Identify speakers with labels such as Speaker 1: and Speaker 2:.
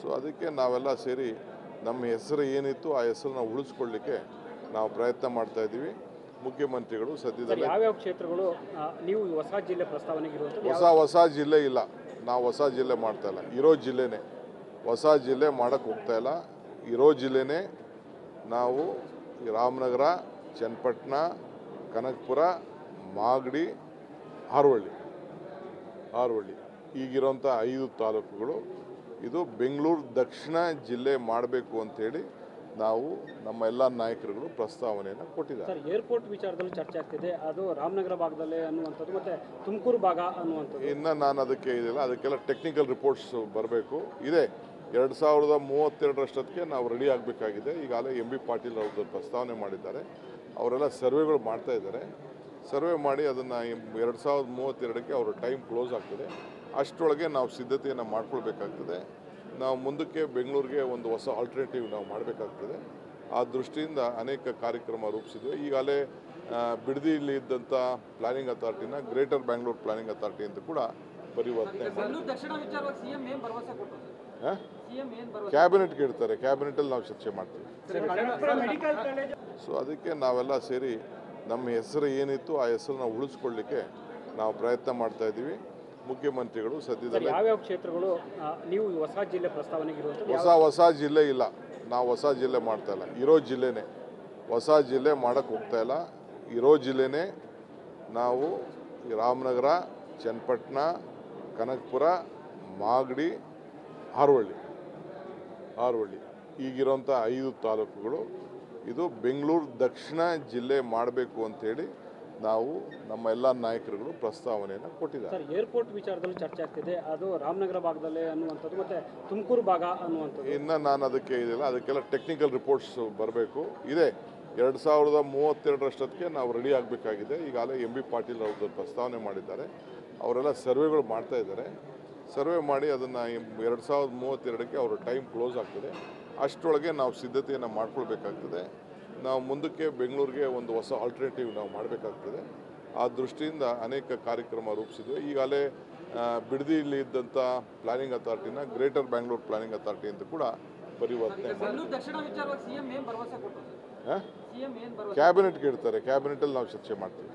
Speaker 1: So ಅದಕ್ಕೆ ನಾವೆಲ್ಲ ಸೇರಿ ನಮ್ಮ ಹೆಸರು ಏನಿತ್ತು ಆ ಹೆಸರನ್ನ ಉಳಿಸ್ಕೊಳ್ಳಿಕ್ಕೆ ನಾವು ಪ್ರಯತ್ನ ಮಾಡ್ತಾ ಇದ್ದೀವಿ. ಮುಖ್ಯಮಂತ್ರಿಗಳು ಸದ್ಯದಲ್ಲಿ
Speaker 2: ಯಾವ್ಯಾವ ಕ್ಷೇತ್ರಗಳು ನೀವು ಹೊಸ ಜಿಲ್ಲೆ ಪ್ರಸ್ತಾವನೆಗೆ
Speaker 1: ಹೊಸ ಜಿಲ್ಲೆ ಇಲ್ಲ, ನಾವು ಹೊಸ ಜಿಲ್ಲೆ ಮಾಡ್ತಾ ಇಲ್ಲ, ಇರೋ ಜಿಲ್ಲೆನೇ ಹೊಸ ಜಿಲ್ಲೆ ಮಾಡೋಕ್ಕೆ ಹೋಗ್ತಾ ಇಲ್ಲ. ಇರೋ ಜಿಲ್ಲೆನೇ ನಾವು ರಾಮನಗರ, ಚನ್ನಪಟ್ಟಣ, ಕನಕಪುರ, ಮಾಗಡಿ, ಹಾರೋಹಳ್ಳಿ ಈಗಿರೋಂಥ 5 ತಾಲೂಕುಗಳು ಇದು ಬೆಂಗಳೂರು ದಕ್ಷಿಣ ಜಿಲ್ಲೆ ಮಾಡಬೇಕು ಅಂತೇಳಿ ನಾವು ನಮ್ಮ ಎಲ್ಲ ನಾಯಕರುಗಳು ಪ್ರಸ್ತಾವನೆಯನ್ನು ಕೊಟ್ಟಿದ್ದಾರೆ.
Speaker 2: ಸರ್, ಏರ್ಪೋರ್ಟ್ ವಿಚಾರದಲ್ಲಿ ಚರ್ಚೆ ಆಗ್ತಿದೆ, ಅದು ರಾಮನಗರ ಭಾಗದಲ್ಲೇ ಅನ್ನುವಂಥದ್ದು ಮತ್ತು ತುಮಕೂರು ಭಾಗ ಅನ್ನುವಂಥದ್ದು.
Speaker 1: ಇನ್ನು ನಾನು ಅದಕ್ಕೆ ಇದಿಲ್ಲ, ಅದಕ್ಕೆಲ್ಲ ಟೆಕ್ನಿಕಲ್ ರಿಪೋರ್ಟ್ಸ್ ಬರಬೇಕು. ಇದೆ 2032 ನಾವು ರೆಡಿ ಆಗಬೇಕಾಗಿದೆ. ಈಗಾಗಲೇ MB ಪಾಟೀಲ್ ಅವ್ರದ್ದು ಪ್ರಸ್ತಾವನೆ ಮಾಡಿದ್ದಾರೆ, ಅವರೆಲ್ಲ ಸರ್ವೆಗಳು ಮಾಡ್ತಾ ಇದ್ದಾರೆ. ಸರ್ವೆ ಮಾಡಿ ಅದನ್ನು 2032 ಅವರ ಟೈಮ್ ಕ್ಲೋಸ್ ಆಗ್ತದೆ. ಅಷ್ಟರೊಳಗೆ ನಾವು ಸಿದ್ಧತೆಯನ್ನು ಮಾಡ್ಕೊಳ್ಬೇಕಾಗ್ತದೆ. ನಾವು ಮುಂದಕ್ಕೆ ಬೆಂಗಳೂರಿಗೆ ಒಂದು ಹೊಸ ಆಲ್ಟರ್ನೇಟಿವ್ ನಾವು ಮಾಡಬೇಕಾಗ್ತದೆ. ಆ ದೃಷ್ಟಿಯಿಂದ ಅನೇಕ ಕಾರ್ಯಕ್ರಮ ರೂಪಿಸಿದ್ವಿ. ಈಗಾಗಲೇ ಬಿಡದಿಯಲ್ಲಿ ಇದ್ದಂಥ ಪ್ಲಾನಿಂಗ್ ಅಥಾರಿಟಿನ ಗ್ರೇಟರ್ ಬ್ಯಾಂಗ್ಳೂರ್ ಪ್ಲಾನಿಂಗ್ ಅಥಾರಿಟಿ ಅಂತ ಕೂಡ ಪರಿವರ್ತನೆ ಕ್ಯಾಬಿನೆಟ್ಗೆ ಇಡ್ತಾರೆ. ಕ್ಯಾಬಿನೆಟಲ್ಲಿ ನಾವು ಚರ್ಚೆ ಮಾಡ್ತೀವಿ. ಸೊ ಅದಕ್ಕೆ ನಾವೆಲ್ಲ ಸೇರಿ ನಮ್ಮ ಹೆಸರು ಏನಿತ್ತು ಆ ಹೆಸರನ್ನ ಉಳಿಸ್ಕೊಳ್ಳಿಕ್ಕೆ ನಾವು ಪ್ರಯತ್ನ ಮಾಡ್ತಾ ಇದ್ದೀವಿ. ಮುಖ್ಯಮಂತ್ರಿಗಳು ಸದ್ಯದಲ್ಲಿ
Speaker 2: ಯಾವ್ಯಾವ ಕ್ಷೇತ್ರಗಳು ನೀವು ಹೊಸ ಜಿಲ್ಲೆ ಪ್ರಸ್ತಾವನೆಗೆ
Speaker 1: ಹೊಸ ಜಿಲ್ಲೆ ಇಲ್ಲ, ನಾವು ಹೊಸ ಜಿಲ್ಲೆ ಮಾಡ್ತಾ ಇಲ್ಲ, ಇರೋ ಜಿಲ್ಲೆನೇ ಹೊಸ ಜಿಲ್ಲೆ ಮಾಡೋಕ್ಕೆ ಹೋಗ್ತಾ ಇಲ್ಲ. ಇರೋ ಜಿಲ್ಲೆನೇ ನಾವು ರಾಮನಗರ, ಚನ್ನಪಟ್ಟಣ, ಕನಕಪುರ, ಮಾಗಡಿ, ಹಾರೋಹಳ್ಳಿ ಈಗಿರೋಂಥ 5 ತಾಲೂಕುಗಳು ಇದು ಬೆಂಗಳೂರು ದಕ್ಷಿಣ ಜಿಲ್ಲೆ ಮಾಡಬೇಕು ಅಂತೇಳಿ ನಾವು ನಮ್ಮ ಎಲ್ಲ ನಾಯಕರುಗಳು ಪ್ರಸ್ತಾವನೆಯನ್ನು ಕೊಟ್ಟಿದ್ದಾರೆ.
Speaker 2: ಸರ್, ಏರ್ಪೋರ್ಟ್ ವಿಚಾರದಲ್ಲಿ ಚರ್ಚೆ ಆಗ್ತಿದೆ, ಅದು ರಾಮನಗರ ಭಾಗದಲ್ಲೇ ಅನ್ನುವಂಥದ್ದು ಮತ್ತು ತುಮಕೂರು ಭಾಗ ಅನ್ನುವಂಥದ್ದು.
Speaker 1: ಇನ್ನು ನಾನು ಅದಕ್ಕೆ ಇದಿಲ್ಲ, ಅದಕ್ಕೆಲ್ಲ ಟೆಕ್ನಿಕಲ್ ರಿಪೋರ್ಟ್ಸ್ ಬರಬೇಕು. ಇದೆ 2032 ನಾವು ರೆಡಿ ಆಗಬೇಕಾಗಿದೆ. ಈಗಾಗಲೇ MB ಪಾಟೀಲ್ ಅವ್ರದ್ದು ಪ್ರಸ್ತಾವನೆ ಮಾಡಿದ್ದಾರೆ, ಅವರೆಲ್ಲ ಸರ್ವೆಗಳು ಮಾಡ್ತಾ ಇದ್ದಾರೆ. ಸರ್ವೆ ಮಾಡಿ ಅದನ್ನು 2032 ಅವರ ಟೈಮ್ ಕ್ಲೋಸ್ ಆಗ್ತದೆ. ಅಷ್ಟರೊಳಗೆ ನಾವು ಸಿದ್ಧತೆಯನ್ನು ಮಾಡ್ಕೊಳ್ಬೇಕಾಗ್ತದೆ. ನಾವು ಮುಂದಕ್ಕೆ ಬೆಂಗಳೂರಿಗೆ ಒಂದು ಹೊಸ ಆಲ್ಟರ್ನೇಟಿವ್ ನಾವು ಮಾಡಬೇಕಾಗ್ತದೆ. ಆ ದೃಷ್ಟಿಯಿಂದ ಅನೇಕ ಕಾರ್ಯಕ್ರಮ ರೂಪಿಸಿದ್ವಿ. ಈಗಾಗಲೇ ಬಿಡದಿಯಲ್ಲಿ ಇದ್ದಂಥ ಪ್ಲಾನಿಂಗ್ ಅಥಾರಿಟಿನ ಗ್ರೇಟರ್ ಬ್ಯಾಂಗ್ಳೂರ್ ಪ್ಲಾನಿಂಗ್ ಅಥಾರಿಟಿ ಅಂತ ಕೂಡ ಪರಿವರ್ತನೆ ಕ್ಯಾಬಿನೆಟ್ಗೆ ಇಡ್ತಾರೆ. ಕ್ಯಾಬಿನೆಟಲ್ಲಿ ನಾವು ಚರ್ಚೆ ಮಾಡ್ತೀವಿ.